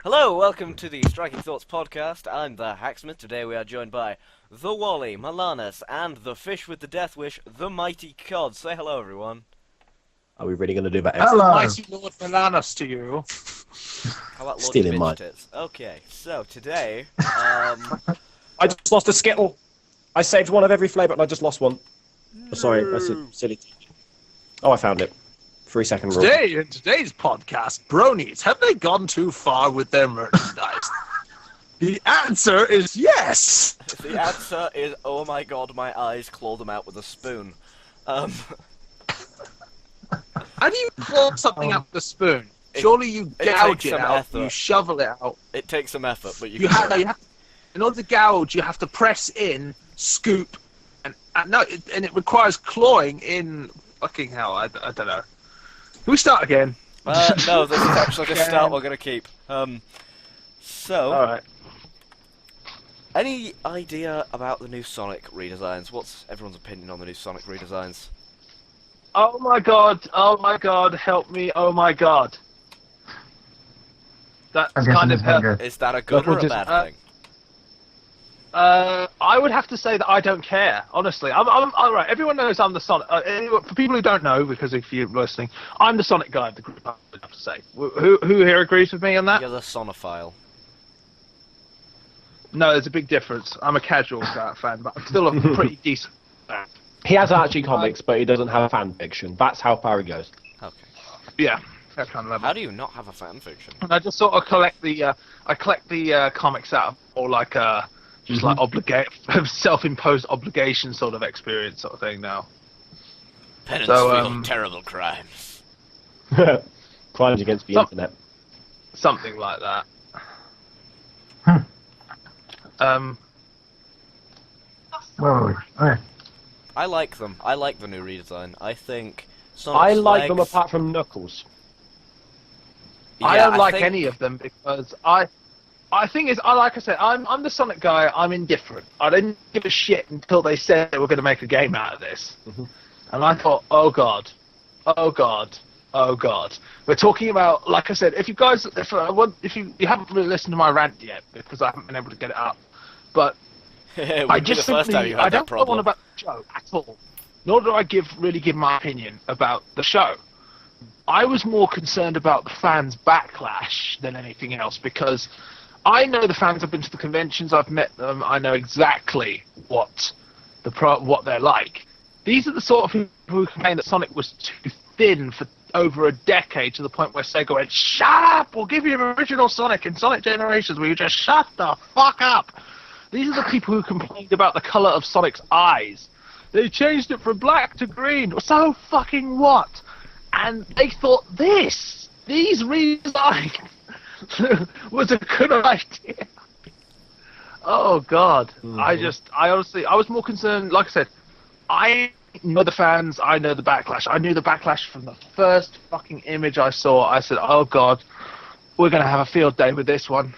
Hello, welcome to the Striking Thoughts podcast. I'm the Hacksmith. Today we are joined by the Wally, Malanus, and the fish with the death wish, the Mighty Cod. Say hello, everyone. Are we really going to do that? Hello. Mighty Lord Malanus to you. How about Lord Stealing mine. Bitch-Tits? Okay, so today, I just lost a Skittle. I saved one of every flavour and I just lost one. Oh, sorry, that's a silly. Oh, I found it. 3-second rule. Today, in today's podcast, bronies, have they gone too far with their merchandise? The answer is yes! the answer is, oh my god, my eyes, claw them out with a spoon. How do you claw something out with a spoon? Surely you gouge takes it some out, effort. you shovel it out. It takes some effort, but You have, in order to gouge, you have to press in, scoop, and it requires clawing in. Fucking hell, I don't know. Can we start again? No, this is actually a start we're gonna keep. So, Alright. any idea about the new Sonic redesigns? What's everyone's opinion on the new Sonic redesigns? Oh my god, help me, oh my god. That's kind of Is that a good or a bad thing? I would have to say that I don't care, honestly. I'm all right. Everyone knows I'm the Sonic. For people who don't know, because if you're listening, I'm the Sonic guy of the group. I would have to say. Who here agrees with me on that? You're the Sonophile. No, there's a big difference. I'm a casual fan, but I'm still a pretty decent fan. He has Archie comics, but he doesn't have fan fiction. That's how far he goes. Okay. Yeah, that kind of level. How do you not have a fan fiction? And I just sort of collect the comics out of more like just like self-imposed obligation sort of experience sort of thing now. Penance So, for your terrible crimes. Crimes against the internet. Something like that. Where are we? Okay. I like them. I like the new redesign. I think Sonic's I like them legs- apart from Knuckles. I Yeah, don't like think- any of them because I think is like I said, I'm the Sonic guy. I'm indifferent. I didn't give a shit until they said they were going to make a game out of this, and I thought, oh god, oh god, oh god. We're talking about, like I said, if you guys, if you haven't really listened to my rant yet because I haven't been able to get it up, but It I would be just the first time simply you had I that don't go on problem. about the show at all. Nor do I really give my opinion about the show. I was more concerned about the fans' backlash than anything else because I know the fans. I've been to the conventions. I've met them. I know exactly what they're like. These are the sort of people who complain that Sonic was too thin for over a decade to the point where Sega went, "Shut up! We'll give you an original Sonic in Sonic Generations where you just shut the fuck up." These are the people who complained about the color of Sonic's eyes. They changed it from black to green. So fucking what? And they thought these redesigns was a good idea. Oh god. I honestly, I was more concerned, like I said, I know the fans, I know the backlash. I knew the backlash from the first fucking image I saw. I said, oh god, we're going to have a field day with this one.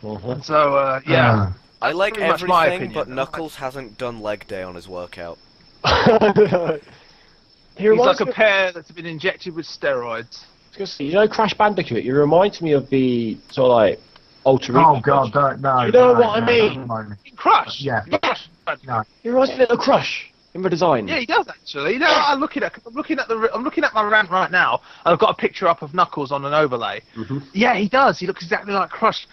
And so, yeah. I like pretty much my everything, opinion. but Knuckles hasn't done leg day on his workout. He's like a pear that's been injected with steroids. You know Crash Bandicoot? You remind me of the sort of like alter ego. Oh god, don't, no. You know no, what I no, mean? don't remind me. Crush! Yeah. Crush! No. He reminds me of a Crush in the design. Yeah, he does actually. You know, I'm looking at my rant right now. And I've got a picture up of Knuckles on an overlay. Yeah, he does. He looks exactly like Crush.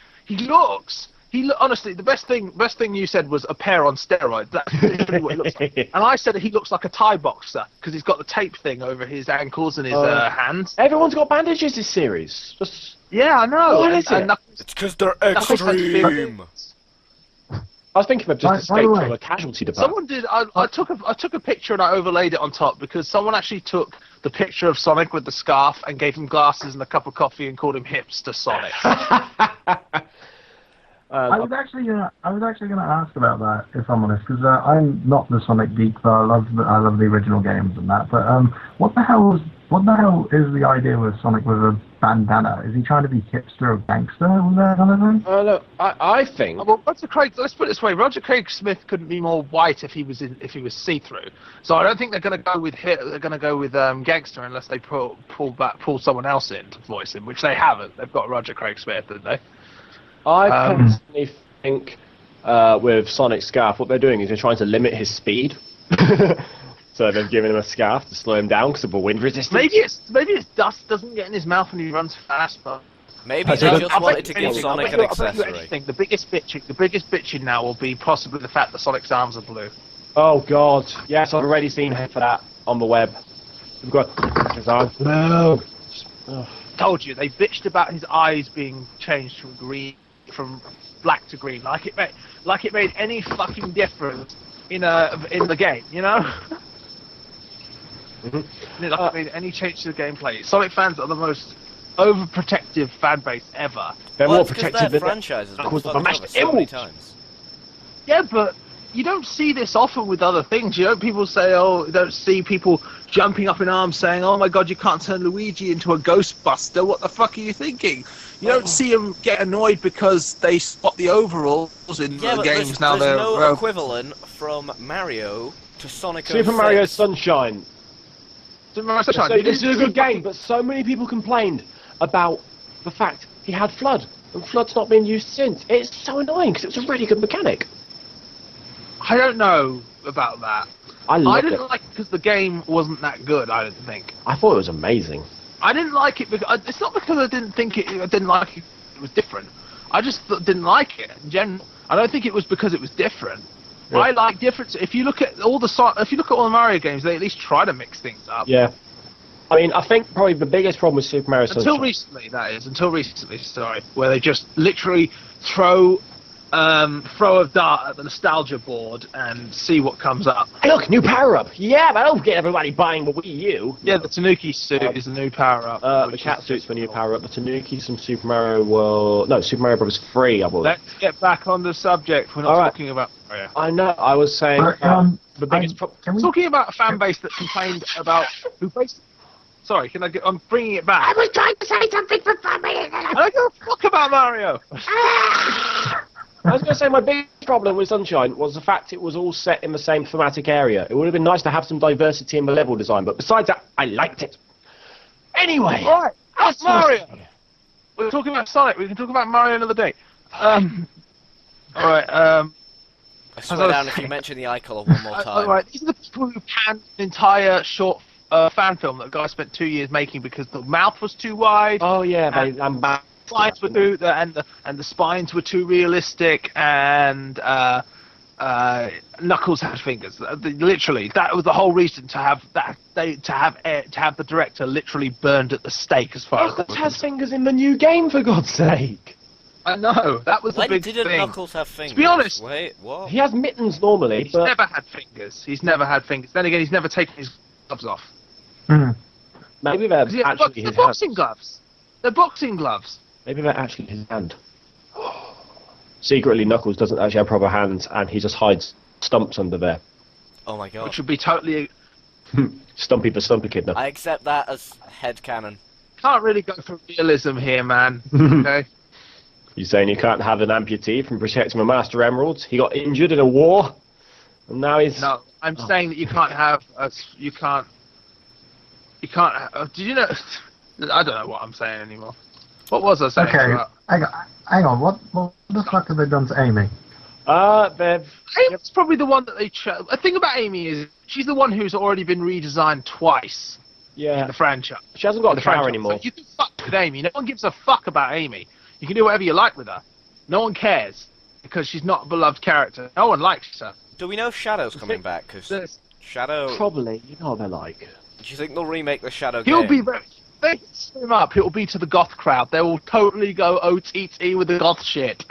Honestly, the best thing you said was a pair on steroids. That's literally what he looks like. And I said he looks like a Thai boxer because he's got the tape thing over his ankles and his hands. Everyone's got bandages this series. Just Yeah, I know. What is it? Knuckles, It's because they're Knuckles has big- extreme! I was thinking of just By the escaped way- from a casualty department. Someone did. I took a picture and I overlaid it on top because someone actually took the picture of Sonic with the scarf and gave him glasses and a cup of coffee and called him Hipster Sonic. I was actually gonna ask about that if I'm honest, because I'm not the Sonic geek, but I love the original games and that. But what the hell was What the hell is the idea with Sonic with a bandana? Is he trying to be hipster or gangster? Was that kind of thing? Look, I think. Well, Roger Craig. Let's put it this way: Roger Craig Smith couldn't be more white if he was see-through. So I don't think they're going to go with gangster unless they pull someone else in to voice him, which they haven't. They've got Roger Craig Smith, didn't they? I personally think with Sonic Scarf, what they're doing is they're trying to limit his speed. So they've given him a scarf to slow him down because of the wind resistance. Maybe it's dust doesn't get in his mouth and he runs fast, but. Maybe they just wanted to give Sonic an accessory. The biggest bitching now will be possibly the fact that Sonic's arms are blue. Oh god, yes, I've already seen him for that on the web. We've got his arms blue. Told you, they bitched about his eyes being changed from black to green, like it made any fucking difference in the game, you know? Like it made any change to the gameplay. Sonic fans are the most overprotective fan base ever. They're Well, more it's 'cause protective their than franchises been Knuckles fucked the over Master so many Emerald. times. Yeah, but you don't see this often with other things. You don't people say, you don't see people jumping up in arms saying, "Oh my god, you can't turn Luigi into a Ghostbuster. What the fuck are you thinking?" You don't see them get annoyed because they spot the overalls in Yeah, the but games there's now. no equivalent from Mario to Sonic 06. Super Mario Sunshine. Sunshine. So this is a good game, but so many people complained about the fact he had Flood, and Flood's not been used since. It's so annoying because it was a really good mechanic. I don't know about that. I I loved it. didn't like it because the game wasn't that good. I didn't think. I thought it was amazing. I didn't like it because it's not because I didn't like it. It was different. I just didn't like it in general. I don't think it was because it was different. Yeah. I like difference. If you look at all the Mario games, they at least try to mix things up. Yeah. I mean, I think probably the biggest problem with Super Mario Sunshine. Until recently, sorry, where they just literally throw a dart at the nostalgia board and see what comes up. Hey, look, new power-up. Yeah, but don't get everybody buying the Wii U. Yeah, the Tanuki suit is the new power-up. The cat suit's the new power-up. The Tanuki's from Super Mario World. No, Super Mario Bros. 3, I believe. Let's get back on the subject. We're not All right. talking about Mario. I know. I was saying the biggest problem. Can we? Talking about a fan base that complained about who basically. Sorry, I'm bringing it back. I was trying to say something for 5 minutes. I don't give a fuck about Mario. I was going to say my biggest problem with Sunshine was the fact it was all set in the same thematic area. It would have been nice to have some diversity in the level design, but besides that, I liked it. Anyway, Alright, that's Mario. We're talking about Sonic. We can talk about Mario another day. Alright, I As swear I was down if you saying- mention the eye colour one more time. alright, these are the people who panned an entire short fan film that a guy spent 2 years making because the mouth was too wide. oh yeah, I'm back. Spines were too, and the spines were too realistic, and Knuckles had fingers. Literally, that was the whole reason to have that. To have the director literally burned at the stake as far as. Knuckles has fingers in the new game, for God's sake. I know that was the When big didn't thing. Knuckles have fingers? be honest- Wait, what? He has mittens normally, He's but never had fingers. He's never had fingers. Then again, he's never taken his gloves off. Hmm. maybe they're 'Cause he had actually they're his boxing hand. gloves. They're boxing gloves. Maybe they're actually his hand. Secretly, Knuckles doesn't actually have proper hands, and he just hides stumps under there. Oh my god. Which would be totally. Stumpy the Stumpy Kid. I accept that as headcanon. Can't really go for realism here, man. Okay. You saying you can't have an amputee from protecting the Master Emeralds? He got injured in a war, and now he's. No, I'm saying that you can't have a. You can't. Did you know? I don't know what I'm saying anymore. What was I saying? Okay, about? hang on. What the fuck have they done to Amy? They've. Amy's probably the one that they chose. The thing about Amy is she's the one who's already been redesigned twice in Yeah. the franchise. She hasn't got a The car franchise. anymore. So you can fuck with Amy. No one gives a fuck about Amy. You can do whatever you like with her. No one cares because she's not a beloved character. No one likes her. Do we know Shadow's coming back? Because There's- Shadow... Probably. You know what they're like. Do you think they'll remake the Shadow He'll game? be very. They screw him up. It'll be to the goth crowd. They will totally go OTT with the goth shit.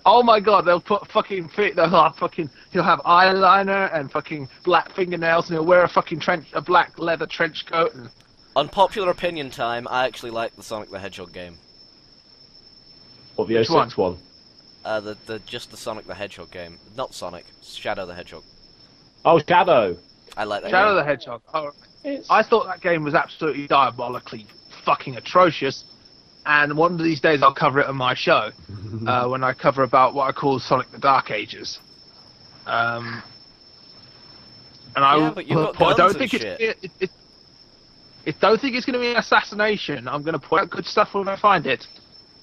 Oh my god, they'll put fucking they'll have fucking. He'll have eyeliner and fucking black fingernails, and he'll wear a black leather trench coat. And Unpopular opinion time, I actually like the Sonic the Hedgehog game. What, the Which 06 one? Just the Sonic the Hedgehog game. Not Sonic, Shadow the Hedgehog. Oh, Shadow. I like that Shadow game. the Hedgehog. Oh, I thought that game was absolutely diabolically fucking atrocious, and one of these days I'll cover it on my show when I cover about what I call Sonic the Dark Ages. And Yeah, but you've got I don't guns think and don't think it's going to be an assassination. I'm going to point out good stuff when I find it.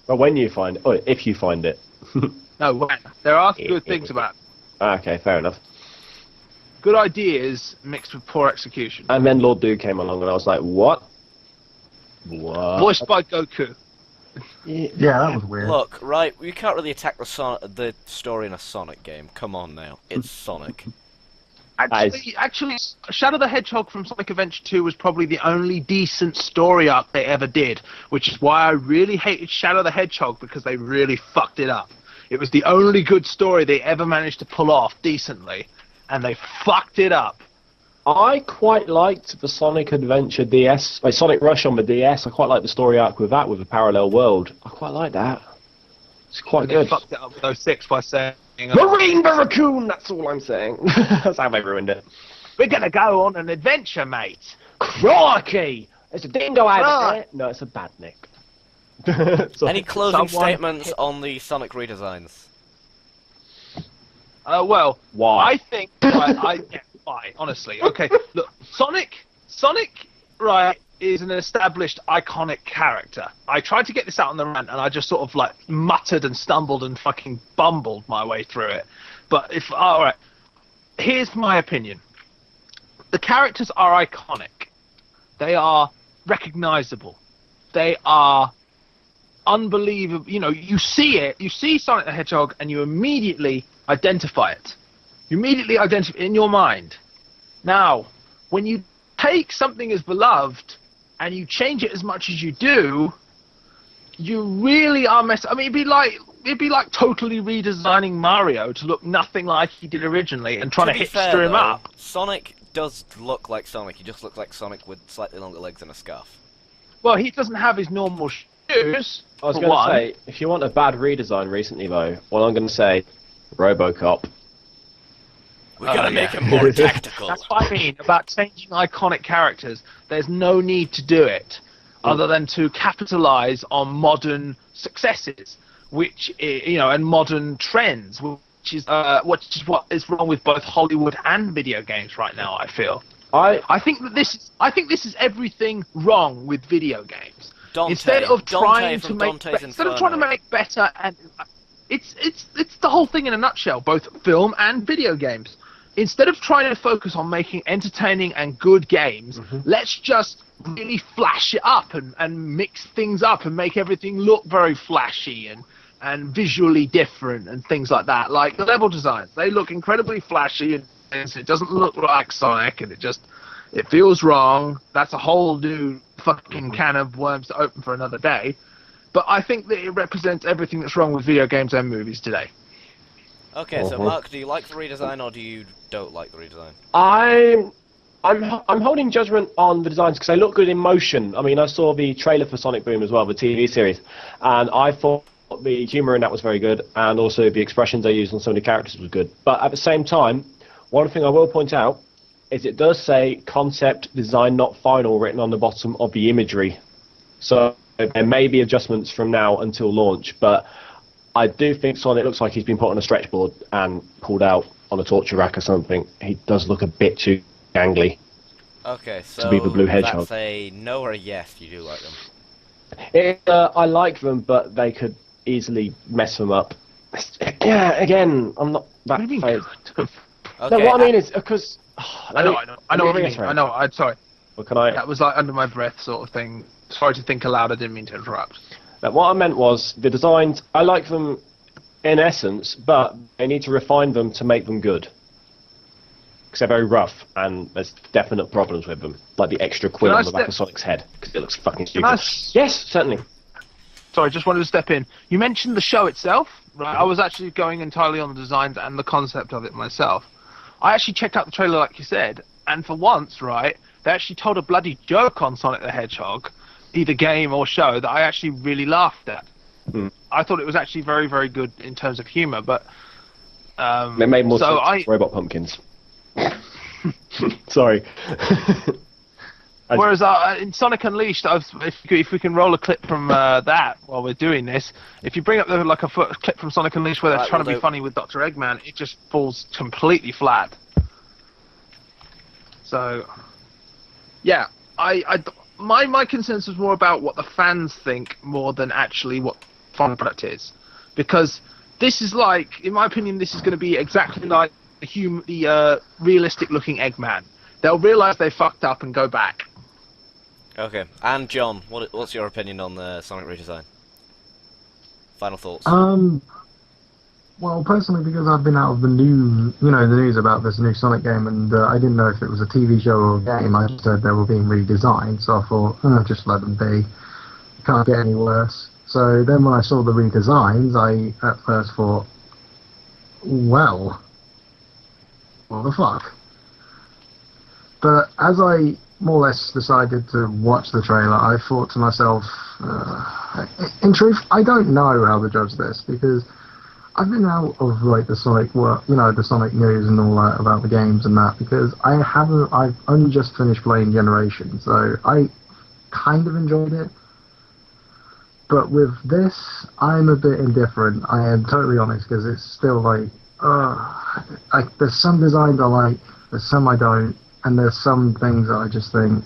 But when you find it, or if you find it. No, when. There are good things about it. Okay, fair enough. Good ideas mixed with poor execution. And then Lord Do came along, and I was like, what? What? Voiced by Goku. Yeah, that was weird. Look, right, you can't really attack the story in a Sonic game. Come on now, it's Sonic. Actually, Shadow the Hedgehog from Sonic Adventure 2 was probably the only decent story arc they ever did, which is why I really hated Shadow the Hedgehog, because they really fucked it up. It was the only good story they ever managed to pull off decently, and they fucked it up. I quite liked the Sonic Adventure DS, like Sonic Rush on the DS. I quite like the story arc with that, with a parallel world. I quite like that. It's quite They good. fucked it up with 06 by saying, Marine Barracoon, that's all I'm saying. That's how they ruined it. we're going to go on an adventure, mate. Crikey! There's a dingo out Ah. there. No, it's a badnik. Any closing Someone- statements on the Sonic redesigns? Well, Why? I think yeah, why? Honestly, okay. Look, Sonic, right, is an established iconic character. I tried to get this out on the rant, and I just sort of like muttered and stumbled and fucking bumbled my way through it. But all right, here's my opinion. The characters are iconic. They are recognizable. They are unbelievable. You know, you see it. You see Sonic the Hedgehog, and you immediately identify it. You immediately identify it in your mind. Now, when you take something as beloved and you change it as much as you do, you really are I mean, it'd be like totally redesigning Mario to look nothing like he did originally and trying to be fair, hipster him though, up. Sonic does look like Sonic. He just looks like Sonic with slightly longer legs and a scarf. Well, he doesn't have his normal shoes. I was for going to one. say, if you want a bad redesign recently, though, well, I'm going to say RoboCop. We gotta make him more tactical. That's what I mean about changing iconic characters. There's no need to do it, other than to capitalize on modern successes, and modern trends, which is what is wrong with both Hollywood and video games right now. I feel. I think this is everything wrong with video games. Dante, Instead of trying from to make Dante's instead of trying to Inferno. make better, and it's the whole thing in a nutshell, both film and video games. Instead of trying to focus on making entertaining and good games, let's just really flash it up and mix things up and make everything look very flashy and visually different and things like that. Like the level designs, they look incredibly flashy and it doesn't look like Sonic, and it feels wrong. That's a whole new fucking can of worms to open for another day. But I think that it represents everything that's wrong with video games and movies today. Okay, so Mark, do you like the redesign or do you don't like the redesign? I'm holding judgment on the designs because they look good in motion. I mean, I saw the trailer for Sonic Boom as well, the TV series, and I thought the humour in that was very good, and also the expressions they used on some of the characters was good. But at the same time, one thing I will point out is it does say concept design not final written on the bottom of the imagery. So there may be adjustments from now until launch, but I do think Sonic looks like he's been put on a stretch board and pulled out on a torture rack or something. He does look a bit too gangly. Okay, so be the blue hedgehog. that's a no or a yes, you do like them. I like them, but they could easily mess them up. Yeah, again, I'm not that What do you mean? phased. Okay, No, what I mean is because I know what you mean. I know. I'm sorry. Well, can I? That was like under my breath sort of thing. Sorry to think aloud. I didn't mean to interrupt. Now, what I meant was the designs. I like them in essence, but they need to refine them to make them good. Because they're very rough, and there's definite problems with them, like the extra quill Can I on the back step- of Sonic's head, because it looks fucking Can I stupid. Yes, certainly. Sorry, just wanted to step in. You mentioned the show itself, right? I was actually going entirely on the designs and the concept of it myself. I actually checked out the trailer, like you said, and for once, right, they actually told a bloody joke on Sonic the Hedgehog, either game or show, that I actually really laughed at. I thought it was actually very, very good in terms of humour, but They made more so sense with robot pumpkins. Sorry. Whereas in Sonic Unleashed, if we can roll a clip from that while we're doing this, if you bring up a clip from Sonic Unleashed where they're trying to be funny with Dr. Eggman, it just falls completely flat. So, yeah, my concerns was more about what the fans think more than actually what the final product is, because this is like, in my opinion, this is going to be exactly like the realistic-looking Eggman. They'll realise they fucked up and go back. Okay, and John, what's your opinion on the Sonic redesign? Final thoughts? Well, personally, because I've been out of the news about this new Sonic game, and I didn't know if it was a TV show or a game. I just heard they were being redesigned, so I thought, just let them be. Can't get any worse. So then when I saw the redesigns, I at first thought, well, what the fuck? But as I more or less decided to watch the trailer, I thought to myself, in truth, I don't know how to judge this, because I've been out of like the Sonic the Sonic news and all that about the games and that, because I've only just finished playing Generation, so I kind of enjoyed it. But with this, I'm a bit indifferent. I am totally honest, because it's still like, there's some designs I like, there's some I don't. And there's some things that I just think,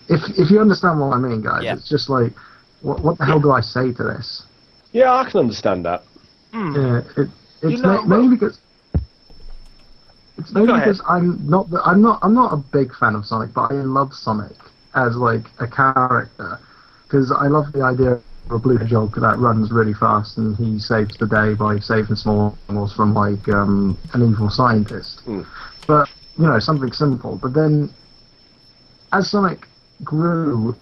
if you understand what I mean, guys, yeah. It's just like, what the hell do I say to this? Yeah, I can understand that. Yeah, it's mainly because I'm not a big fan of Sonic, but I love Sonic as like a character, because I love the idea a blue hedgehog that runs really fast and he saves the day by saving small animals from like an evil scientist. But something simple. But then as Sonic grew,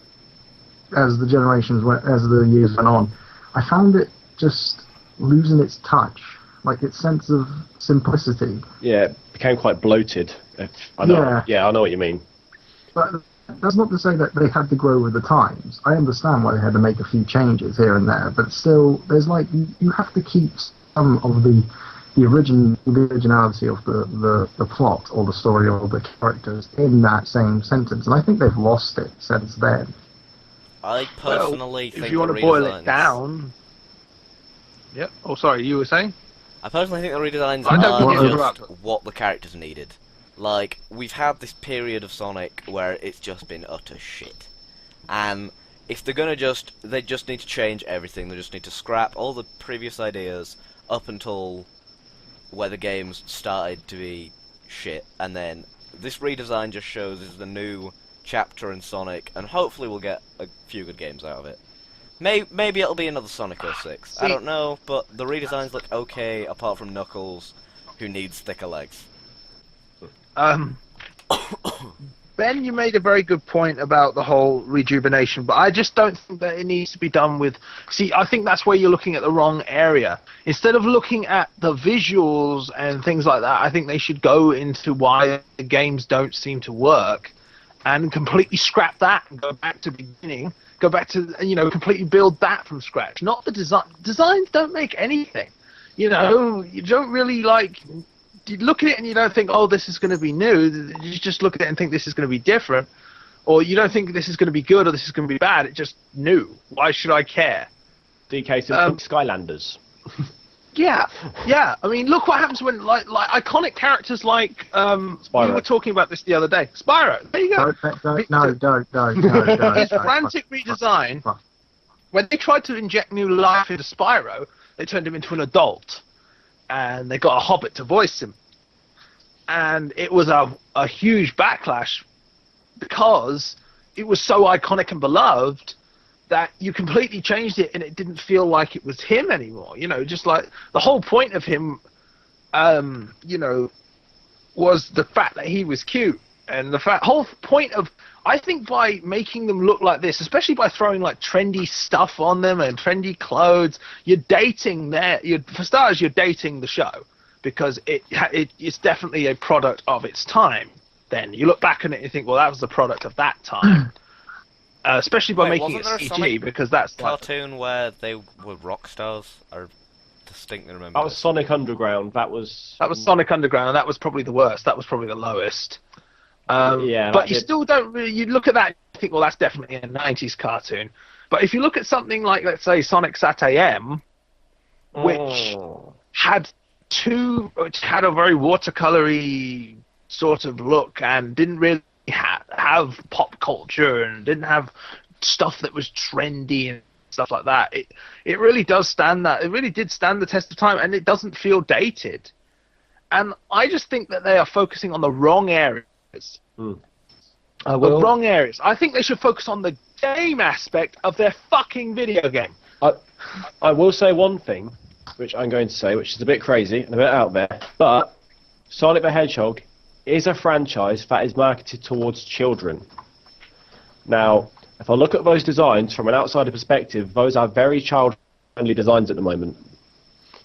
as the years went on, I found it just losing its touch, like its sense of simplicity. Yeah, it became quite bloated. I know. Yeah, I know what you mean. But that's not to say that they had to grow with the times. I understand why they had to make a few changes here and there, but still, there's like, you have to keep some of the originality of the plot or the story or the characters in that same sentence, and I think they've lost it since then. I personally think if you want to boil it down... Yep. Oh, sorry, you were saying? I personally think the redesigns I don't are think just what the characters needed. Like, we've had this period of Sonic where it's just been utter shit. And if they're gonna they just need to change everything. They just need to scrap all the previous ideas up until where the games started to be shit. And then this redesign just shows is the new chapter in Sonic, and hopefully we'll get a few good games out of it. Maybe it'll be another Sonic 06. I don't know, but the redesigns look okay, apart from Knuckles, who needs thicker legs. Ben, you made a very good point about the whole rejuvenation, but I just don't think that it needs to be done with... See, I think that's where you're looking at the wrong area. Instead of looking at the visuals and things like that, I think they should go into why the games don't seem to work and completely scrap that and go back to the beginning, go back to, completely build that from scratch. Not the design. Designs don't make anything. You don't really like... You look at it and you don't think, oh, this is going to be new. You just look at it and think this is going to be different. Or you don't think this is going to be good or this is going to be bad. It's just new. Why should I care? DK Skylanders. Yeah. I mean, look what happens when, like iconic characters like, Spyro. We were talking about this the other day. Spyro. There you go. Don't. His frantic redesign, when they tried to inject new life into Spyro, they turned him into an adult. And they got a Hobbit to voice him. And it was a huge backlash because it was so iconic and beloved that you completely changed it and it didn't feel like it was him anymore. Just like the whole point of him, was the fact that he was cute. And the whole point of... I think by making them look like this, especially by throwing like trendy stuff on them and trendy clothes, you're dating for starters, you're dating the show because it's definitely a product of its time. Then you look back on it and you think, well, that was the product of that time. Especially by making it CG, because that's cartoon where they were rock stars, or distinctly remember. That was Sonic Underground. That was Sonic Underground, and that was probably the worst. That was probably the lowest. Yeah, but that you did- still don't really. You look at that, you think, well, that's definitely a '90s cartoon. But if you look at something like, let's say, Sonic Sat AM, which had a very watercolory sort of look and didn't really have pop culture and didn't have stuff that was trendy and stuff like that. It really does stand that. It really did stand the test of time, and it doesn't feel dated. And I just think that they are focusing on the wrong areas. The wrong areas. I think they should focus on the game aspect of their fucking video game. I will say one thing, which I'm going to say, which is a bit crazy and a bit out there, but Sonic the Hedgehog is a franchise that is marketed towards children. Now, if I look at those designs from an outsider perspective, those are very child-friendly designs at the moment.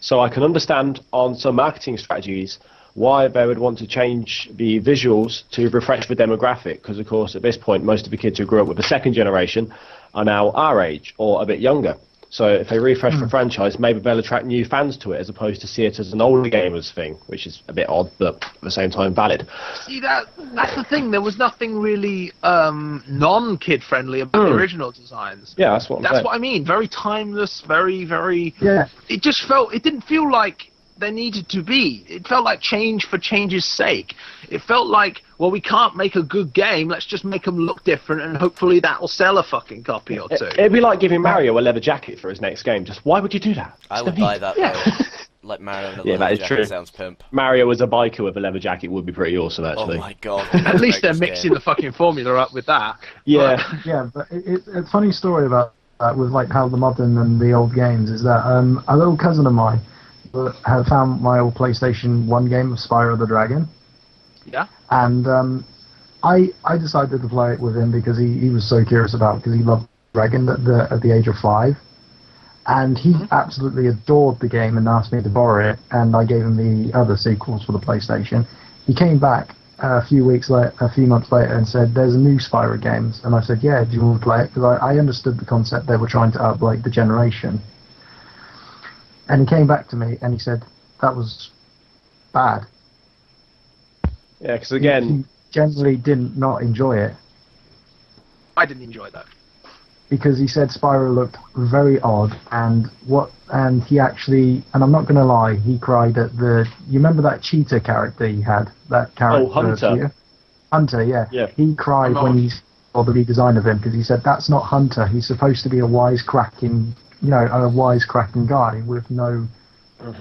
So I can understand on some marketing strategies why they would want to change the visuals to refresh the demographic, because of course at this point most of the kids who grew up with the second generation are now our age or a bit younger. So if they refresh the franchise, maybe they'll attract new fans to it as opposed to see it as an older gamers thing, which is a bit odd, but at the same time valid. See, that's the thing. There was nothing really non-kid friendly about the original designs. Yeah, that's what I'm saying. That's what I mean. Very timeless. Very, very. Yeah. It just felt. It didn't feel like there needed to be. It felt like change for change's sake. It felt like, well, we can't make a good game. Let's just make them look different, and hopefully that will sell a fucking copy or two. It'd be like giving Mario a leather jacket for his next game. Just why would you do that? I would buy that though. Like Mario in a Yeah, that leather is jacket true. sounds pimp. Mario as a biker with a leather jacket would be pretty awesome, Oh actually. my god. At least they're mixing the fucking formula up with that. Yeah. Yeah, but it's a funny story about that with like how the modern and the old games is that a little cousin of mine had found my old PlayStation 1 game of Spyro the Dragon. Yeah. And I decided to play it with him because he was so curious about it, because he loved Dragon at the age of 5. And he absolutely adored the game and asked me to borrow it, and I gave him the other sequels for the PlayStation. He came back a few months later and said, "There's a new Spyro games." And I said, "Yeah, do you want to play it?" Because I understood the concept. They were trying to upgrade the generation. And he came back to me and he said, "That was bad." Yeah, because again, He generally didn't not enjoy it, I didn't enjoy that. because he said Spyro looked very odd, and he actually, and I'm not going to lie, he cried at you remember that cheetah character he had, that character? Hunter. Cheetah? Hunter, yeah. Yeah. He cried when he saw the redesign of him, because he said that's not Hunter. He's supposed to be a wisecracking guy with no.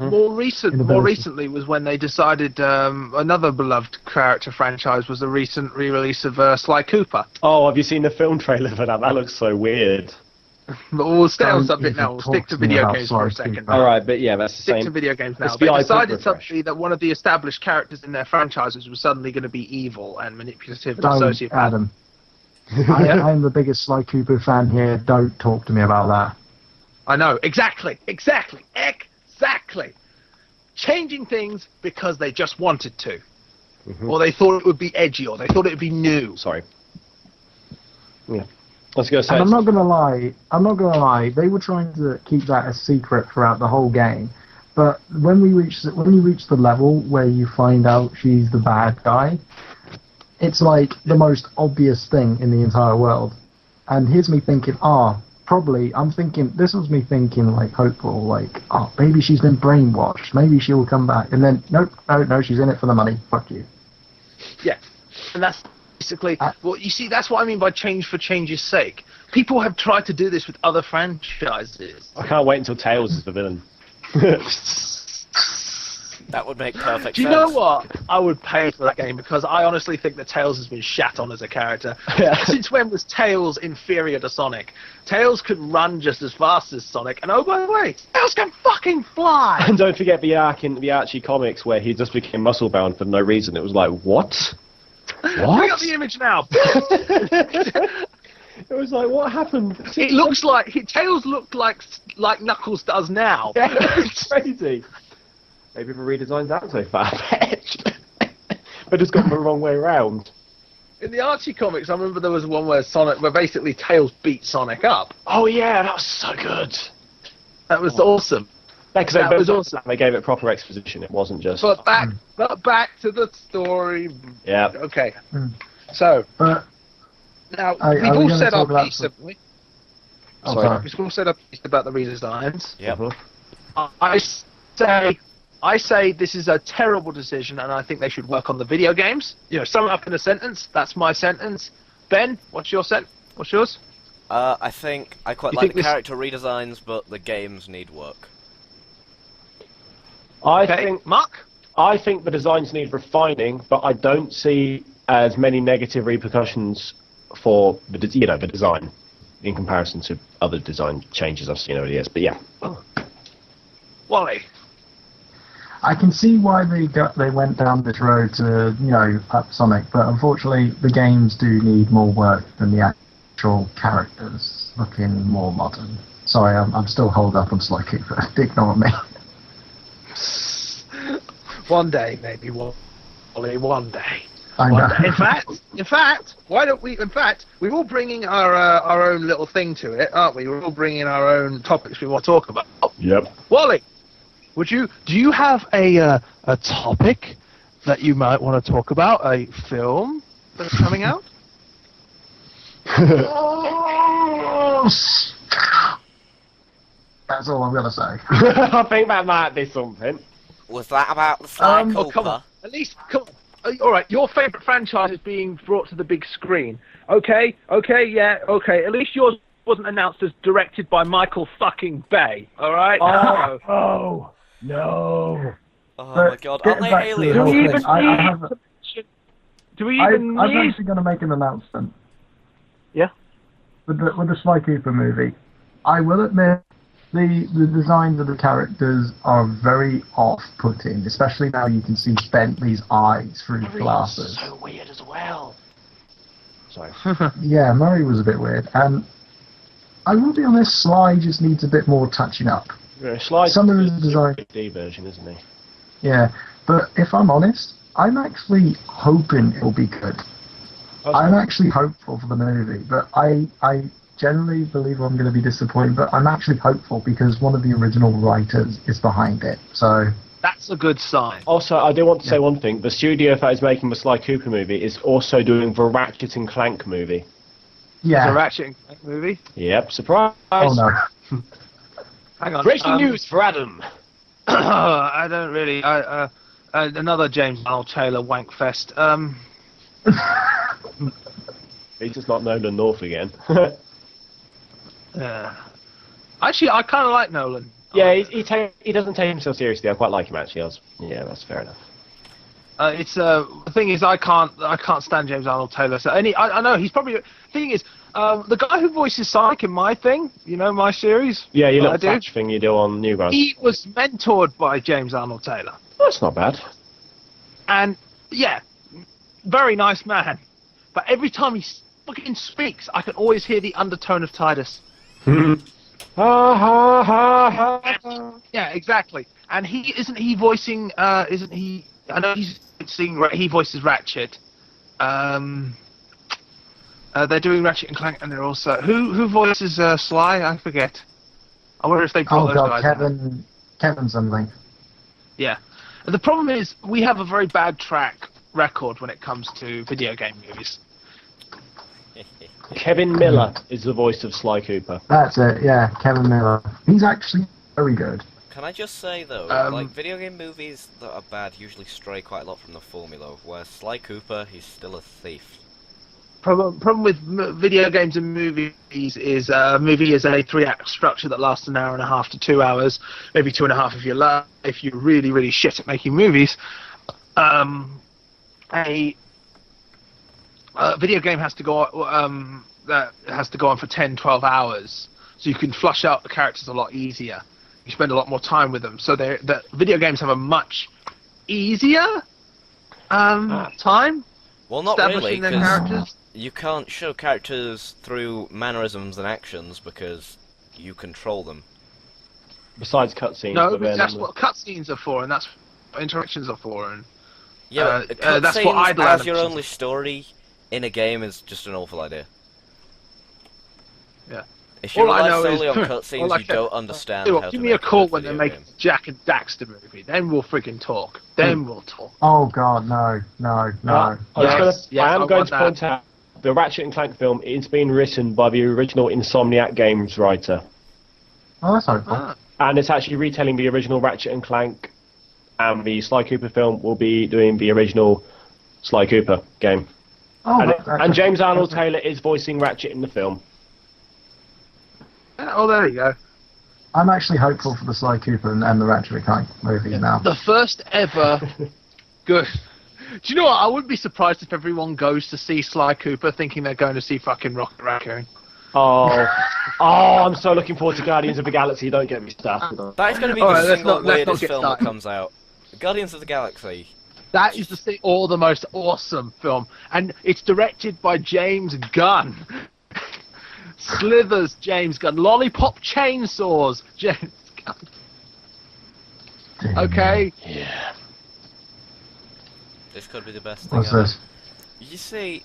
More recently was when they decided another beloved character franchise was the recent re-release of Sly Cooper. oh, have you seen the film trailer for that? That looks so weird. But we'll stay on Don't subject even now. We'll talk stick to to me video about games Sly for a Cooper. second. All right, but yeah, that's the Stick same. to video games now. It's They the iPod decided refresh. suddenly that one of the established characters in their franchises was suddenly going to be evil and manipulative and Don't, sociopath. Adam. I am the biggest Sly Cooper fan here. Don't talk to me about that. I know, exactly. Changing things because they just wanted to. Or they thought it would be edgy, or they thought it would be new. Sorry. Yeah. I was going to say. And I'm not gonna lie. They were trying to keep that a secret throughout the whole game. But when you reach the level where you find out she's the bad guy, it's like the most obvious thing in the entire world. And here's me thinking, this was me thinking like hopeful, like, oh, maybe she's been brainwashed, maybe she'll come back. And then no, she's in it for the money. Fuck you. Yeah, and that's basically well. You see, that's what I mean by change for change's sake. People have tried to do this with other franchises. I can't wait until Tails is the villain. That would make perfect Do you sense. know what? I would pay for that game because I honestly think that Tails has been shat on as a character. Since when was Tails inferior to Sonic? Tails could run just as fast as Sonic, and oh, by the way, Tails can fucking fly! And don't forget the arc in the Archie comics where he just became muscle bound for no reason. It was like, what? Bring up the image now! It was like, what happened? It looks like... Tails looked like Knuckles does now. Yeah, it's crazy. Maybe the redesign's that so far-fetched. But it's gone the wrong way around. In the Archie comics, I remember there was one where basically Tails beat Sonic up. Oh yeah, that was so good. That was awesome. Because That was awesome. they gave it proper exposition. It wasn't just. But back to the story. Yeah. Okay. Mm. So But now Are we've we all gonna said our talk about piece, some- haven't we? oh, Sorry. sorry. We've all said our piece about the redesigns. Yep. I say this is a terrible decision, and I think they should work on the video games. Sum it up in a sentence. That's my sentence. Ben, what's yours? I think I quite You like think the this- character redesigns, but the games need work. I Okay, think Mark. I think the designs need refining, but I don't see as many negative repercussions for the the design in comparison to other design changes I've seen over the years. But yeah, Wally. I can see why they went down this road to up Sonic, but unfortunately the games do need more work than the actual characters looking more modern. Sorry, I'm still holed up on Sly Cooper. Ignore me. One day, maybe Wally. One day. I know. In fact, why don't we? In fact, we're all bringing our own little thing to it, aren't we? We're all bringing our own topics we want to talk about. yep. Wally, do you have a topic that you might want to talk about? A film that's coming out? That's all I'm gonna say. I think that might be something. Was that about the Sly Oh, come on. Cooper? At least, come on. All right, your favourite franchise is being brought to the big screen. Okay, yeah, okay. At least yours wasn't announced as directed by Michael fucking Bay. All right. Oh no! Oh But my god, getting aren't they back to the aliens? whole Do we thing, even I have, Do we even I'm need? actually going to make an announcement. Yeah. With the Sly Cooper movie, I will admit the designs of the characters are very off-putting, especially now you can see Bentley's eyes through glasses. So weird as well. Sorry. Yeah, Murray was a bit weird, and I will be honest, Sly just needs a bit more touching up. Yeah, Sly's Some of his the design- 3D version, isn't he? Yeah, but if I'm honest, I'm actually hoping it'll be good. I'm actually hopeful for the movie, but I generally believe I'm going to be disappointed, but I'm actually hopeful because one of the original writers is behind it. So, That's a good sign. Also, I do want to say one thing. The studio that is making the Sly Cooper movie is also doing the Ratchet and Clank movie. yeah. The Ratchet and Clank movie. Yep, surprise! Oh no. Hang on. Breaking news for Adam. I don't really. Another James Arnold Taylor wank fest. He's just not Nolan North again. Actually, I kind of like Nolan. Yeah, he doesn't take himself seriously. I quite like him actually. Yeah, that's fair enough. It's the thing is I can't stand James Arnold Taylor. So I know he's probably. The thing is, the guy who voices Sonic in my thing, my series. Yeah, your I little do. thatch thing you do on Newgrounds. He was mentored by James Arnold Taylor, That's not bad. and yeah, very nice man. But every time he fucking speaks, I can always hear the undertone of Titus. Ha ha ha ha. Yeah, exactly. And he voicing? Isn't he? I know he's singing. He voices Ratchet. They're doing Ratchet and Clank, and they're also who voices Sly? I forget. I wonder if they brought Oh those god, guys. in. Kevin something. Yeah. The problem is we have a very bad track record when it comes to video game movies. Kevin Miller is the voice of Sly Cooper. That's it, yeah, Kevin Miller. He's actually very good. Can I just say though, like video game movies that are bad usually stray quite a lot from the formula, where Sly Cooper, he's still a thief. Problem with video games and movies is a movie is a 3-act structure that lasts an hour and a half to 2 hours, maybe 2.5 if you love. If you're really, really shit at making movies, a video game has to go that has to go on for 10, 12 hours, so you can flush out the characters a lot easier. You spend a lot more time with them, so the video games have a much easier time Well, not really, establishing their because characters. you can't show characters through mannerisms and actions because you control them. Besides cutscenes. No, but then- that's what cutscenes are for, and that's what interactions are for, and Yeah, but that's what cutscenes idle as your animations- only story in a game is just an awful idea. If you All I rely know solely is- on all cutscenes, I you can- don't understand Tell you how what, to give me a make call good when they video make game. Jack and Daxter movie. Then we'll friggin' talk. Then we'll talk. Oh God, no. Yes, I am I going want to point out the Ratchet and Clank film is being written by the original Insomniac Games writer, Oh, that's hopeful. Ah, and it's actually retelling the original Ratchet and Clank, and the Sly Cooper film will be doing the original Sly Cooper game. Oh, And James Arnold Taylor is voicing Ratchet in the film. oh, there you go. I'm actually hopeful for the Sly Cooper and the Ratchet and Clank movies now. The first ever good. Do you know what? I wouldn't be surprised if everyone goes to see Sly Cooper thinking they're going to see fucking Rocket Raccoon. Oh, I'm so looking forward to Guardians of the Galaxy. Don't get me started. That is going to be Alright, the let's single not- let's not weirdest get film that started. comes out. Guardians of the Galaxy. That is the most awesome film, and it's directed by James Gunn. Slithers, James Gunn. Lollipop Chainsaws, James Gunn. Okay. Yeah. This could be the best thing What's ever. this? You see,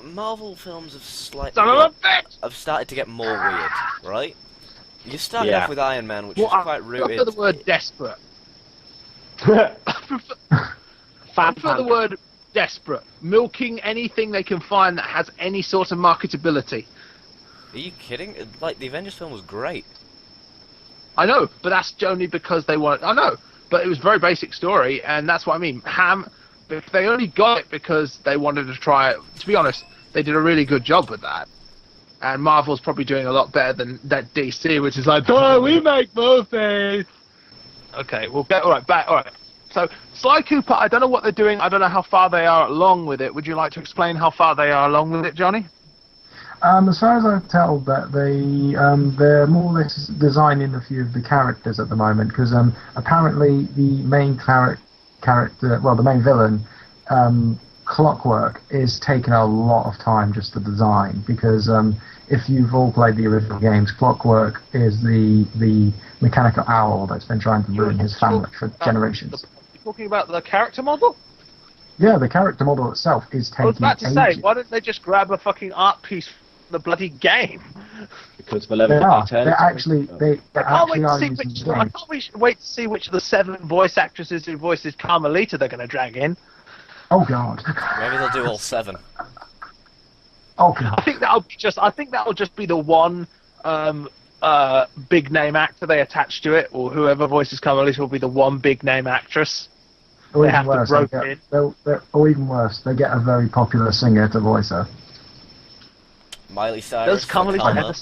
Marvel films have slightly Son of a bitch! have started to get more weird, right? You started Yeah. off with Iron Man, which Well, is quite I prefer rooted. the word desperate. I prefer the word desperate. Milking anything they can find that has any sort of marketability. Are you kidding? Like, the Avengers film was great. I know, but that's only because they want. I know, but it was a very basic story, and that's what I mean. They only got it because they wanted to try it. To be honest, they did a really good job with that. And Marvel's probably doing a lot better than that DC, which is like, oh, we make movies. Okay, we'll get all right back. All right. So Sly Cooper, I don't know what they're doing. I don't know how far they are along with it. Would you like to explain how far they are along with it, Johnny? As far as I tell, that they're more or less designing a few of the characters at the moment, because apparently the main character, well, the main villain, Clockwork, is taking a lot of time just to design, because if you've all played the original games, Clockwork is the mechanical owl that's been trying to ruin his family for generations. You're talking about the character model? Yeah, the character model itself is taking I was about to ages. say, why don't they just grab a fucking art piece from the bloody game? Because the They level are. of turn. They're actually I can't wait are to see using which. the I game. can't wait to see which of the 7 voice actresses who voices Carmelita they're going to drag in. Oh God. Maybe they'll do all 7. Oh God. I think that'll just be the one big name actor they attach to it, or whoever voices Carmelita will be the one big name actress. Or They even have to worse, rope they in. or even worse, they get a very popular singer to voice her. Miley Cyrus. Does Carmelita Karma. ever?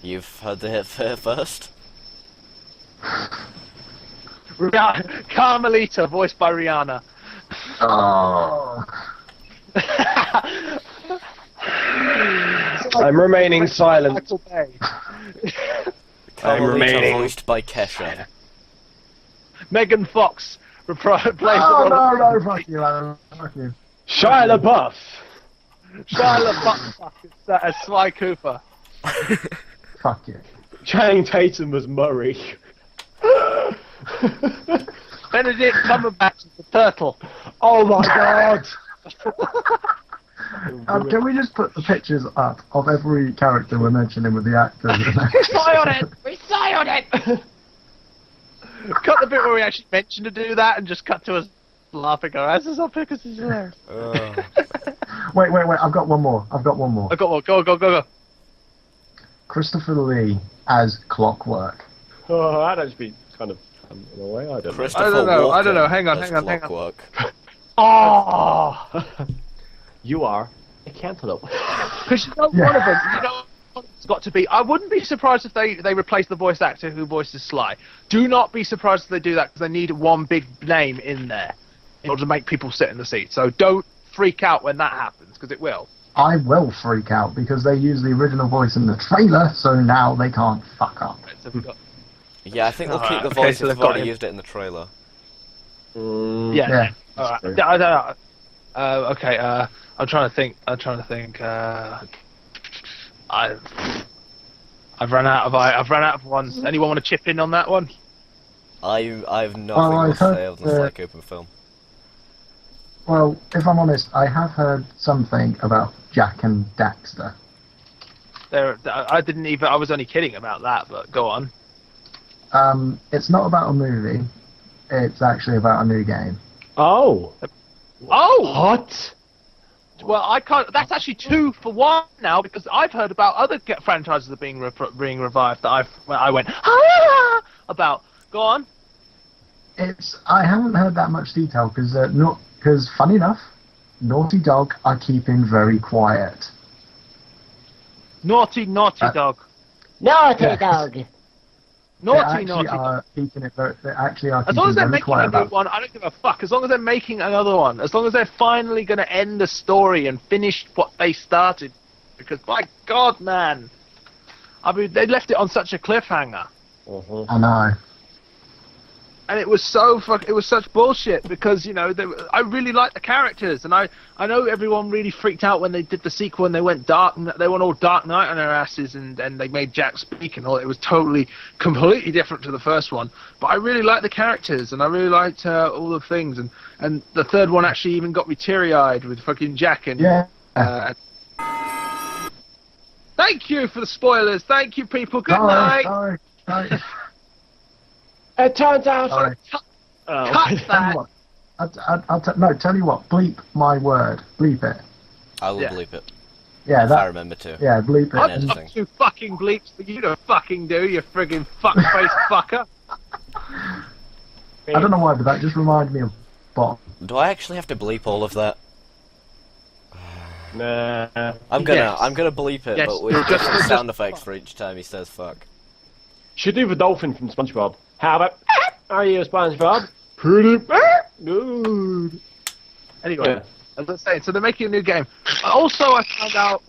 You've heard the hit first. Carmelita, voiced by Rihanna. Oh. I'm remaining silent. Michael Bay. Carmelita, remaining. voiced by Kesha. Megan Fox plays the Oh role of no, fuck you, Alan. Fuck you. Shia LaBeouf. Shia LaBeouf as Sly Cooper. Fuck you. Channing Tatum was Murray. Benedict Cumberbatch as the turtle. Oh my god! Can we just put the pictures up of every character we're mentioning with the actors? Sigh on it! We sigh on it! Cut the bit where we actually mentioned to do that and just cut to us laughing our asses off because it's hilarious. Wait, I've got one more. I got one. Go. Christopher Lee as Clockwork. Oh, that'd actually be kind of fun in a way. I don't know. Christopher I don't know, I Walken don't know, hang on, as hang on, hang on. Clockwork. Oh! You are a cantaloupe. Because you know one of them, you know it's got to be. I wouldn't be surprised if they replace the voice actor who voices Sly. Do not be surprised if they do that because they need one big name in there in order to make people sit in the seat. So don't freak out when that happens because it will. I will freak out because they use the original voice in the trailer, so now they can't fuck up. So we've got- Yeah, I think they'll keep Alright, the okay, voice so if they've they've got already him. used it in the trailer. Yeah. Yeah. All right. true. I don't know. Okay. I'm trying to think. I've run out of ones. Anyone want to chip in on that one? I've nothing Well, to I've heard say of the that- Sly Cooper film. Well, if I'm honest, I have heard something about Jack and Daxter. I didn't even. I was only kidding about that, but go on. It's not about a movie. It's actually about a new game. Oh. Oh, What? well, I can't. That's actually 2 for 1 now because I've heard about other franchises that are being revived that I went about. Go on. I haven't heard that much detail because funny enough, Naughty Dog are keeping very quiet. Naughty dog. Naughty Yeah. dog. Naughty They dog. are keeping it very. They actually are As long keeping as they're very making quiet a new about. one, I don't give a fuck. As long as they're making another one, as long as they're finally going to end the story and finish what they started, because my God, man, I mean, they left it on such a cliffhanger, I know. and it was such bullshit because I really like the characters, and I know everyone really freaked out when they did the sequel and they went dark, they went all Dark Knight on their asses, and they made Jack speak and all. It was completely different to the first one, but I really liked the characters and I really liked all the things, and the third one actually even got me teary-eyed with fucking Jack and. Yeah. Thank you for the spoilers. Thank you, people. Good night. Sorry. It turns out. Sorry. Oh. Cut that. Tell you what. Bleep my word. Bleep it. I will Yeah. bleep it. Yeah, If I that. remember to. Yeah, bleep And it. editing. I'm up to fucking bleeps for you to fucking do, you friggin' fuckface fucker. I don't know why, but that just reminded me of Bot. Do I actually have to bleep all of that? Nah. I'm gonna bleep it, Yes, but with you're just- different sound effects for each time he says fuck. Should do the dolphin from SpongeBob. How about? Are you SpongeBob? Pretty good. Anyway, Yeah. as I was saying, so they're making a new game. Also, I found out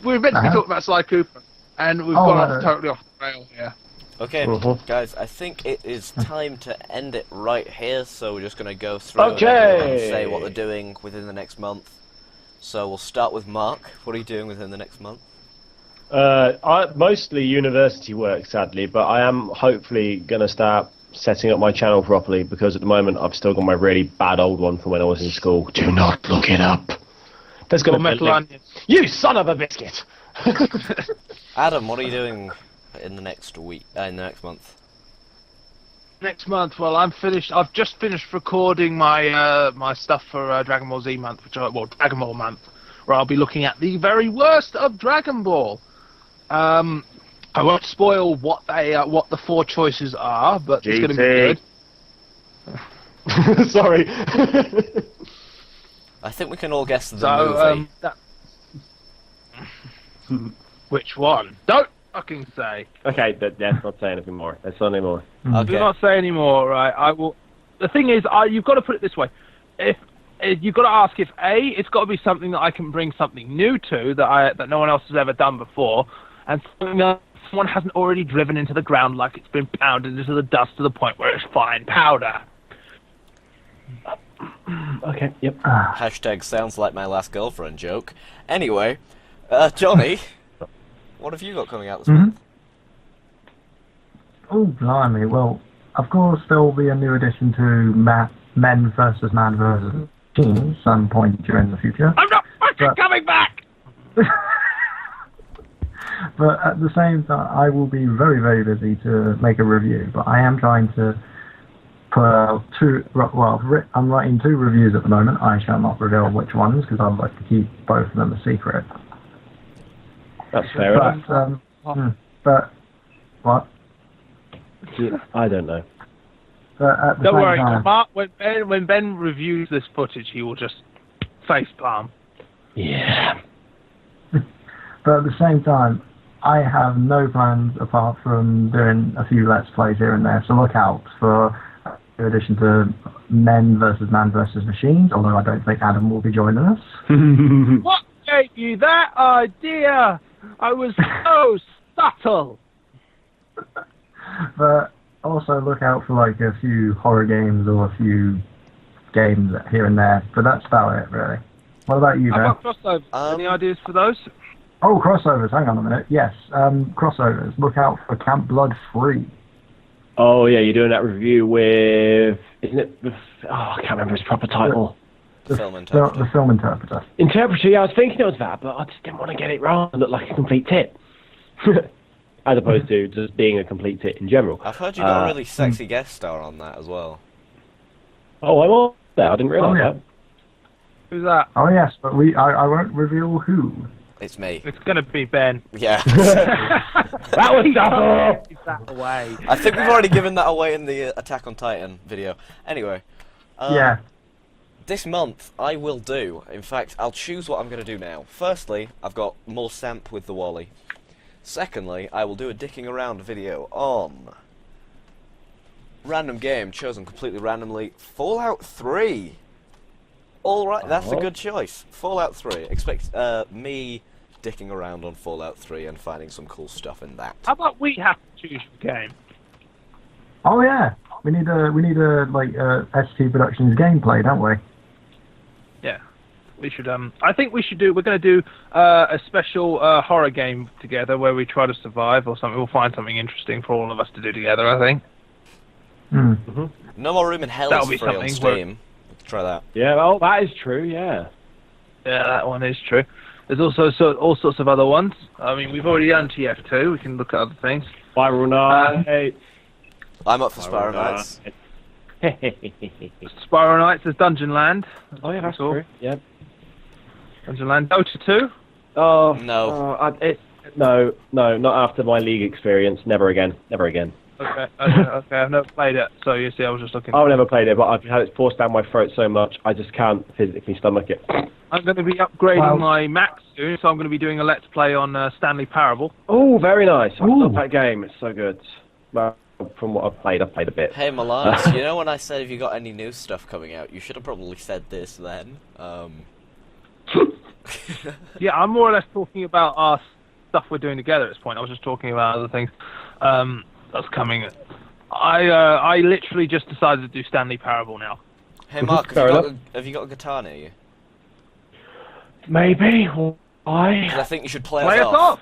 we're meant to be Uh-huh. talking about Sly Cooper, and we've Oh, gone right. totally off the rail here. Okay, Mhm. guys, I think it is time to end it right here, so we're just gonna go through and Okay. say what they're doing within the next month. So we'll start with Mark. What are you doing within the next month? Mostly university work, sadly, but I am hopefully going to start setting up my channel properly because at the moment I've still got my really bad old one from when I was in school. Do not look it up. There's going Or to Metal be Onion. You son of a biscuit! Adam, what are you doing in the next week? In the next month? Next month, well, I'm finished. I've just finished recording my my stuff for Dragon Ball Z month, Dragon Ball month, where I'll be looking at the very worst of Dragon Ball. I won't spoil what the 4 choices are, but it's going to be good. Sorry. I think we can all guess the So, movie. which one? Don't fucking say. Okay, let's not say anything more. Let's not anymore. Okay. Do not say any more, right? I will. The thing is, you've got to put it this way: if you've got to ask if it's got to be something that I can bring something new to that no one else has ever done before, and something that someone hasn't already driven into the ground like it's been pounded into the dust to the point where it's fine powder. Okay, yep. Hashtag sounds like my last girlfriend joke. Anyway, Johnny, what have you got coming out this month? Oh, blimey. Well, of course, there will be a new addition to Men versus Man versus Machine some point during the future. I'm not fucking But- coming back. But at the same time, I will be very, very busy to make a review. But I am trying to put out I'm writing 2 reviews at the moment. I shall not reveal which ones because I'd like to keep both of them a secret. That's fair enough. But what? I don't know. But at the Don't same worry, time, Mark. When Ben reviews this footage, he will just face palm. Yeah. But at the same time, I have no plans apart from doing a few Let's Plays here and there, so look out for in addition to Men versus Man versus Machines, although I don't think Adam will be joining us. What gave you that idea? I was so subtle. But also look out for like a few horror games or a few games here and there, but that's about it really. What about you, Ben? I've got crossovers. Any ideas for those? Oh, crossovers, hang on a minute. Yes, crossovers. Look out for Camp Blood 3. Oh yeah, you're doing that review with, isn't it? I can't remember his proper title. The film interpreter. The film interpreter. Interpreter, yeah, I was thinking it was that, but I just didn't want to get it wrong and look like a complete tit. As opposed to just being a complete tit in general. I've heard you got a really sexy guest star on that as well. Oh, I'm on there. I didn't realise yeah. that. Who's that? Oh yes, but I won't reveal who. It's me. It's gonna be Ben. Yeah. That was double! Give that away. I think we've already given that away in the Attack on Titan video. Anyway. Yeah. This month, I will do. In fact, I'll choose what I'm going to do now. Firstly, I've got more Stamp with the Wally. Secondly, I will do a dicking around video on random game chosen completely randomly. Fallout 3. All right, that's a good choice. Fallout 3. Expect me dicking around on Fallout 3 and finding some cool stuff in that. How about we have to choose the game? Oh yeah. We need a like ST Productions gameplay, don't we? Yeah. We should. I think we should do. We're going to do a special horror game together where we try to survive or something. We'll find something interesting for all of us to do together. I think. Hmm. No More Room in Hell That'll is be free on something Steam. Let's try that. Yeah, well, that is true, yeah. Yeah, that one is true. There's also all sorts of other ones. I mean, we've already done TF2. We can look at other things. Spiral Knight. I'm up for Spiral Knights. Spiral Knights. There's Dungeon Land. Oh, yeah, that's Cool. true. Yeah. Dungeon Land. Dota 2. Oh, No. No, not after my League experience. Never again. Never again. Okay. Okay. I've never played it, so you see, I was just looking. I've never played it, but I've had it forced down my throat so much, I just can't physically stomach it. I'm going to be upgrading Well- my Mac soon, so I'm going to be doing a Let's Play on Stanley Parable. Oh, very nice. I Ooh. love that game. It's so good. Well, from what I've played a bit. Hey Milan, you know when I said have you got any new stuff coming out, you should have probably said this then. Yeah, I'm more or less talking about our stuff we're doing together at this point. I was just talking about other things that's coming. I literally just decided to do Stanley Parable now. Hey Mark, Fair have you got a guitar near you? Maybe. Why? 'Cause I think you should play Play us us off.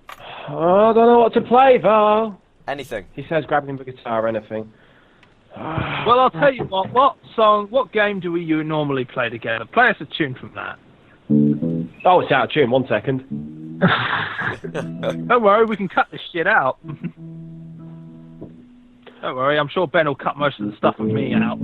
off! Oh, I don't know what to play, Val. Anything. He says grabbing the guitar or anything. Well, I'll tell you what game do we normally play together? Play us a tune from that. Oh, it's out of tune. 1 second. Don't worry, we can cut this shit out. Don't worry, I'm sure Ben will cut most of the stuff of me out.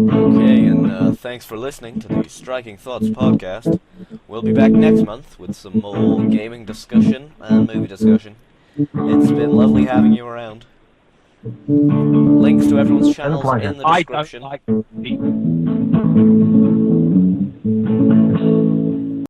Okay, and thanks for listening to the Striking Thoughts podcast. We'll be back next month with some more gaming discussion and movie discussion. It's been lovely having you around. Links to everyone's channels in the I description. don't like